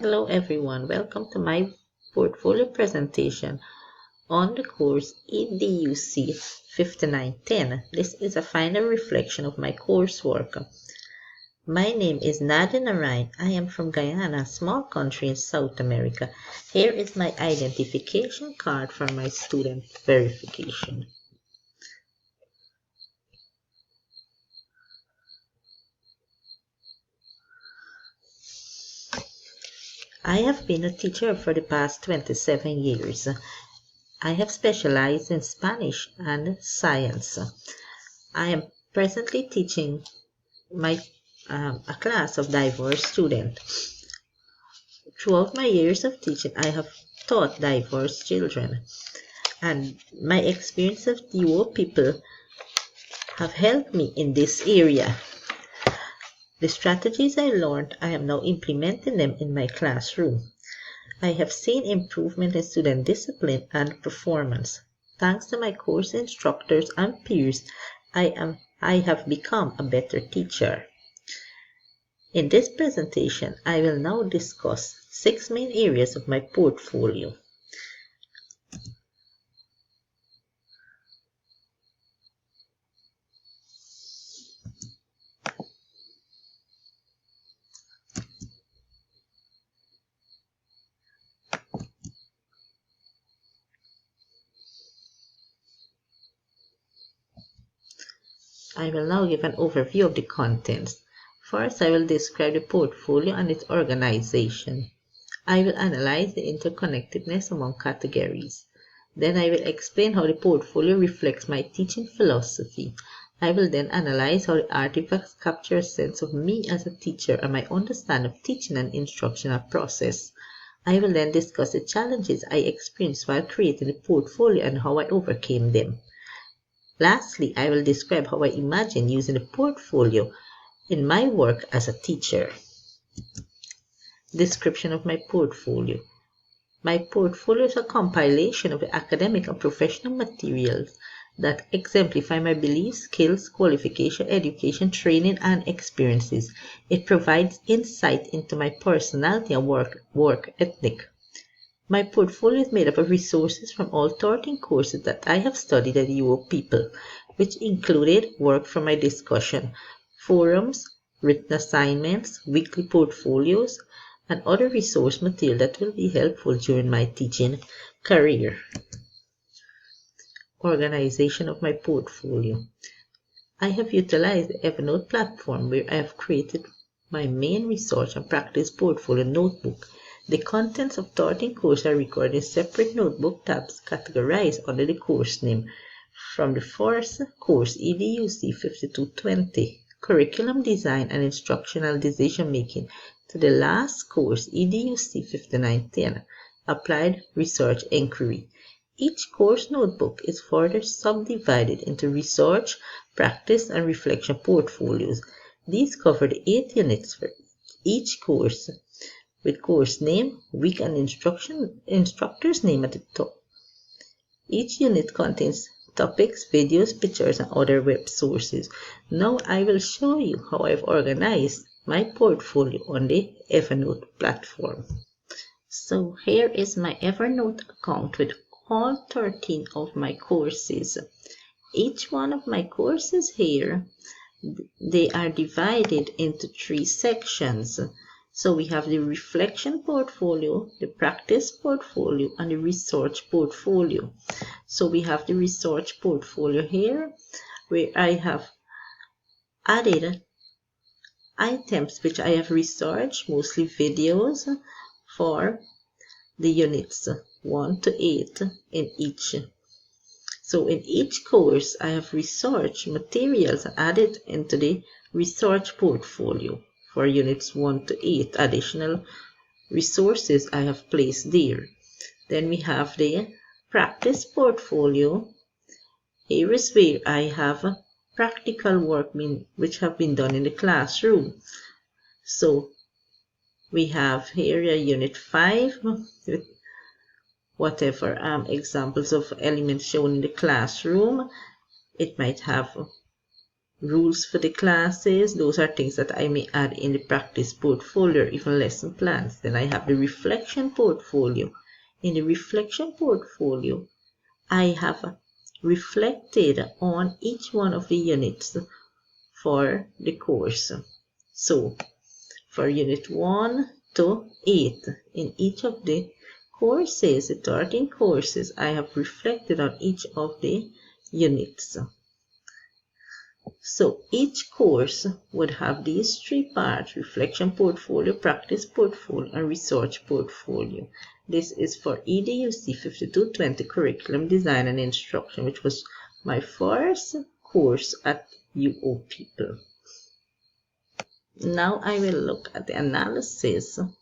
Hello everyone, welcome to my portfolio presentation on the course EDUC 5910. This is a final reflection of my coursework. My name is Nadia Narain. I am from Guyana, a small country in South America. Here is my identification card for my student verification. I have been a teacher for the past 27 years. I have specialized in Spanish and science. I am presently teaching a class of diverse students. Throughout my years of teaching, I have taught diverse children, and my experience of duo people have helped me in this area. The strategies I learned, I am now implementing them in my classroom. I have seen improvement in student discipline and performance. Thanks to my course instructors and peers, I have become a better teacher. In this presentation, I will now discuss 6 main areas of my portfolio. I will now give an overview of the contents. First, I will describe the portfolio and its organization. I will analyze the interconnectedness among categories. Then I will explain how the portfolio reflects my teaching philosophy. I will then analyze how the artifacts capture a sense of me as a teacher and my understanding of teaching and instructional process. I will then discuss the challenges I experienced while creating the portfolio and how I overcame them. Lastly, I will describe how I imagine using the portfolio in my work as a teacher. Description of my portfolio. My portfolio is a compilation of the academic and professional materials that exemplify my beliefs, skills, qualification, education, training, and experiences. It provides insight into my personality and work ethic. My portfolio is made up of resources from all 13 courses that I have studied at UO People, which included work from my discussion, forums, written assignments, weekly portfolios, and other resource material that will be helpful during my teaching career. Organization of my portfolio. I have utilized the Evernote platform where I have created my main research and practice portfolio notebook. The contents of 13 courses are recorded in separate notebook tabs categorized under the course name. From the first course, EDUC 5220, Curriculum Design and Instructional Decision Making, to the last course, EDUC 5910, Applied Research Inquiry. Each course notebook is further subdivided into research, practice, and reflection portfolios. These cover the 8 units for each course, with course name, week, and instructor's name at the top. Each unit contains topics, videos, pictures, and other web sources. Now I will show you how I've organized my portfolio on the Evernote platform. So here is my Evernote account with all 13 of my courses. Each one of my courses here, they are divided into 3 sections. So we have the reflection portfolio, the practice portfolio, and the research portfolio. So we have the research portfolio here, where I have added items which I have researched, mostly videos, for the units 1 to 8 in each. So in each course, I have research materials added into the research portfolio. For units 1 to 8, additional resources I have placed there. Then we have the practice portfolio. Here is where I have practical work which have been done in the classroom. So we have here a unit 5 with whatever examples of elements shown in the classroom. It might have rules for the classes. Those are things that I may add in the practice portfolio, even lesson plans. Then I have the reflection portfolio. In the reflection portfolio, I have reflected on each one of the units for the course. So for unit 1 to 8, in each of the courses, the 13 courses, I have reflected on each of the units. So each course would have these 3 parts: reflection portfolio, practice portfolio, and research portfolio. This is for EDUC 5220 curriculum design and instruction, which was my first course at UO People. Now I will look at the analysis of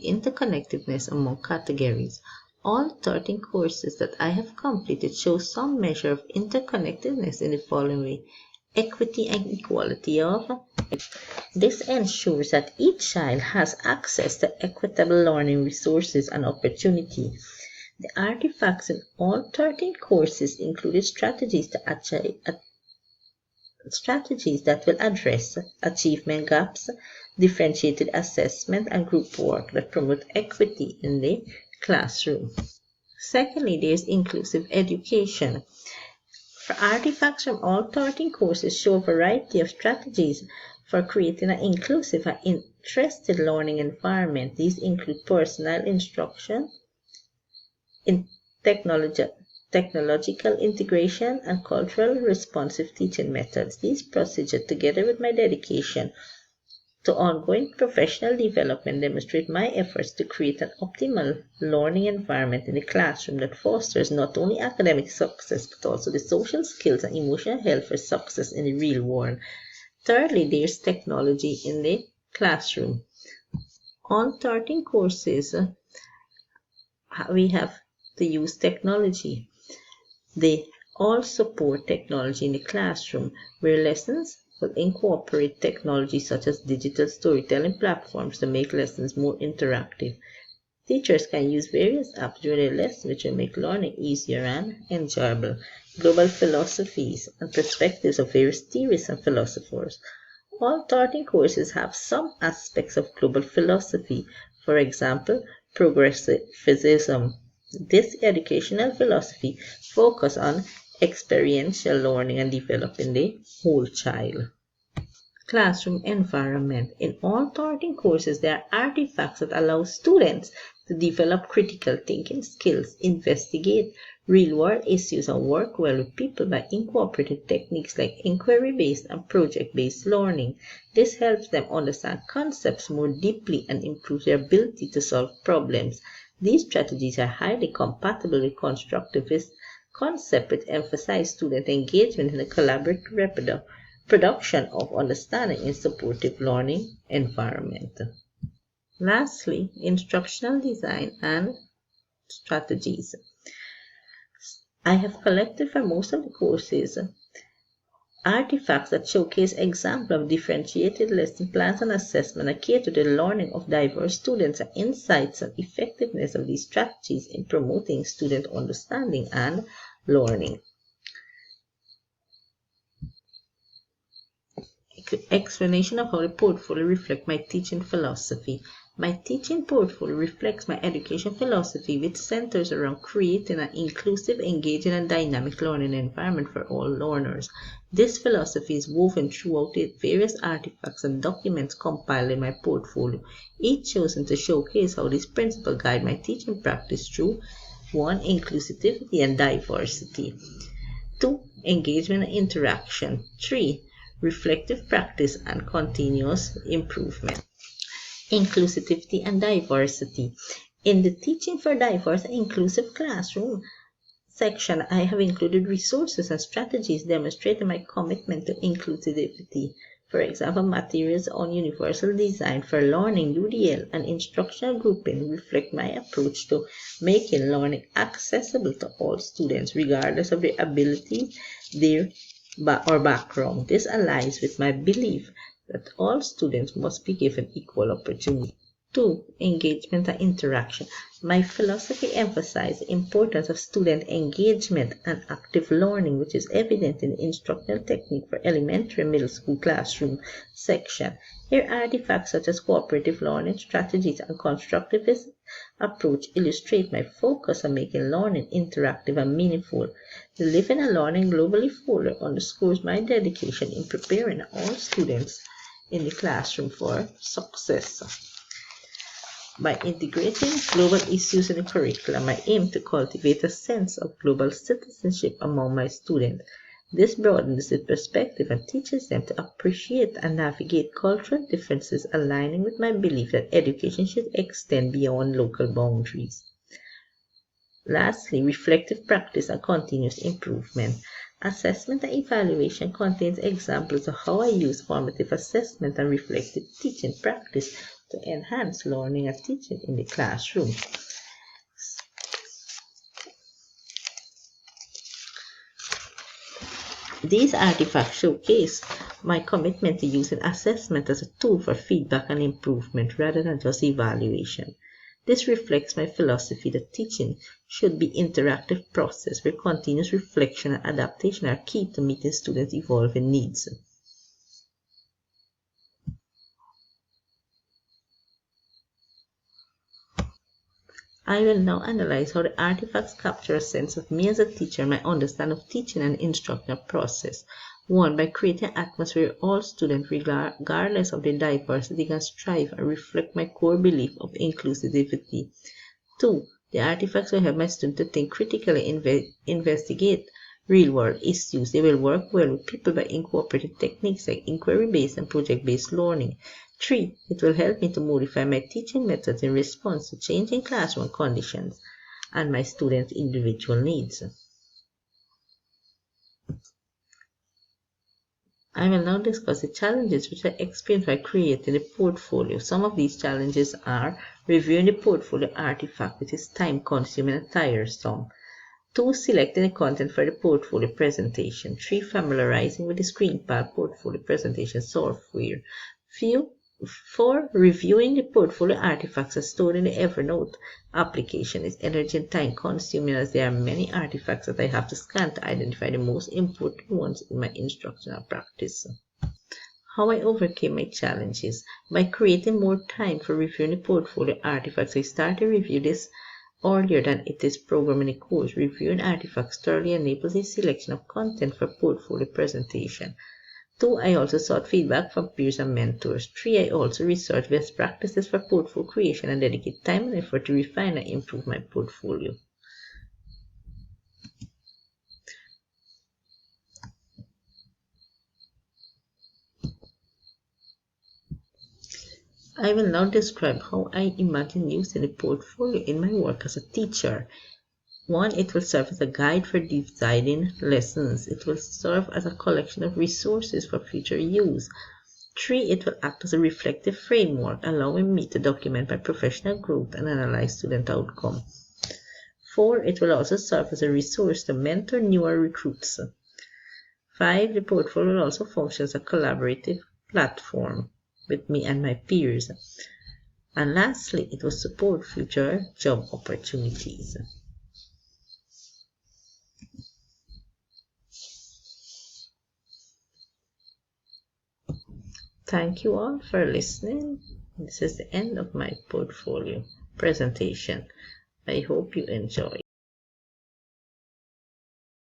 interconnectedness among categories. All 13 courses that I have completed show some measure of interconnectedness in the following way: equity and equality of. This ensures that each child has access to equitable learning resources and opportunity. The artifacts in all 13 courses included strategies that will address achievement gaps, differentiated assessment, and group work that promote equity in the classroom. Secondly, there is inclusive education. For artifacts from all 13 courses show a variety of strategies for creating an inclusive and interested learning environment. These include personal instruction, technological integration, and cultural responsive teaching methods. These procedures, together with my dedication to ongoing professional development, demonstrate my efforts to create an optimal learning environment in the classroom that fosters not only academic success but also the social skills and emotional health for success in the real world. Thirdly, there's technology in the classroom. On 13 courses, we have to use technology. They all support technology in the classroom, where lessons will incorporate technology such as digital storytelling platforms to make lessons more interactive. Teachers can use various apps during their lessons, which will make learning easier and enjoyable. Global philosophies and perspectives of various theorists and philosophers. All 13 courses have some aspects of global philosophy, for example, progressivism. This educational philosophy focuses on experiential learning and developing the whole child. Classroom environment. In all 13 courses, there are artifacts that allow students to develop critical thinking skills, investigate real-world issues, and work well with people by incorporating techniques like inquiry-based and project-based learning. This helps them understand concepts more deeply and improves their ability to solve problems. These strategies are highly compatible with constructivist concepts, which emphasize student engagement in the collaborative production of understanding in supportive learning environment. Lastly, instructional design and strategies. I have collected for most of the courses artifacts that showcase examples of differentiated lesson plans and assessment that cater to the learning of diverse students, and insights and effectiveness of these strategies in promoting student understanding and learning. Explanation of how the portfolio reflects my teaching philosophy. My teaching portfolio reflects my education philosophy, which centers around creating an inclusive, engaging, and dynamic learning environment for all learners. This philosophy is woven throughout the various artifacts and documents compiled in my portfolio, each chosen to showcase how this principle guides my teaching practice through 1. Inclusivity and diversity, 2. Engagement and interaction, 3. Reflective practice and continuous improvement. Inclusivity and diversity. In the Teaching for Diverse and Inclusive Classroom section, I have included resources and strategies demonstrating my commitment to inclusivity. For example, materials on universal design for learning, UDL, and instructional grouping reflect my approach to making learning accessible to all students, regardless of their ability, or background. This aligns with my belief that all students must be given equal opportunity. 2. Engagement and interaction. My philosophy emphasizes the importance of student engagement and active learning, which is evident in the instructional technique for elementary and middle school classroom section. Here, artifacts such as cooperative learning strategies and constructivist approach illustrate my focus on making learning interactive and meaningful. The Living and Learning Globally folder underscores my dedication in preparing all students in the classroom for success. By integrating global issues in the curriculum, I aim to cultivate a sense of global citizenship among my students. This broadens the perspective and teaches them to appreciate and navigate cultural differences, aligning with my belief that education should extend beyond local boundaries. Lastly, reflective practice and continuous improvement. Assessment and evaluation contains examples of how I use formative assessment and reflective teaching practice to enhance learning and teaching in the classroom. These artifacts showcase my commitment to using assessment as a tool for feedback and improvement rather than just evaluation. This reflects my philosophy that teaching should be an interactive process where continuous reflection and adaptation are key to meeting students' evolving needs. I will now analyze how the artifacts capture a sense of me as a teacher and my understanding of teaching and instructional process. 1. By creating an atmosphere where all students, regardless of their diversity, can strive and reflect my core belief of inclusivity. 2. The artifacts will help my students to think critically and investigate real-world issues. They will work well with people by incorporating techniques like inquiry-based and project-based learning. 3. It will help me to modify my teaching methods in response to changing classroom conditions and my students' individual needs. I will now discuss the challenges which I experienced by creating a portfolio. Some of these challenges are reviewing the portfolio artifact, which is time-consuming and tiresome. 2. Selecting the content for the portfolio presentation. 3. Familiarizing with the ScreenPad portfolio presentation software. 4. Reviewing the portfolio artifacts as stored in the Evernote application is energy and time consuming as there are many artifacts that I have to scan to identify the most important ones in my instructional practice. How I overcame my challenges. By creating more time for reviewing the portfolio artifacts, I started to review this earlier than it is programmed in the course. Reviewing artifacts thoroughly enables a selection of content for portfolio presentation. 2. I also sought feedback from peers and mentors. 3. I also researched best practices for portfolio creation and dedicate time and effort to refine and improve my portfolio. I will now describe how I imagine using a portfolio in my work as a teacher. 1. It will serve as a guide for designing lessons. It will serve as a collection of resources for future use. 3. It will act as a reflective framework, allowing me to document my professional growth and analyze student outcome. 4. It will also serve as a resource to mentor newer recruits. 5. The portfolio will also function as a collaborative platform with me and my peers. And lastly, it will support future job opportunities. Thank you all for listening. This is the end of my portfolio presentation. I hope you enjoy.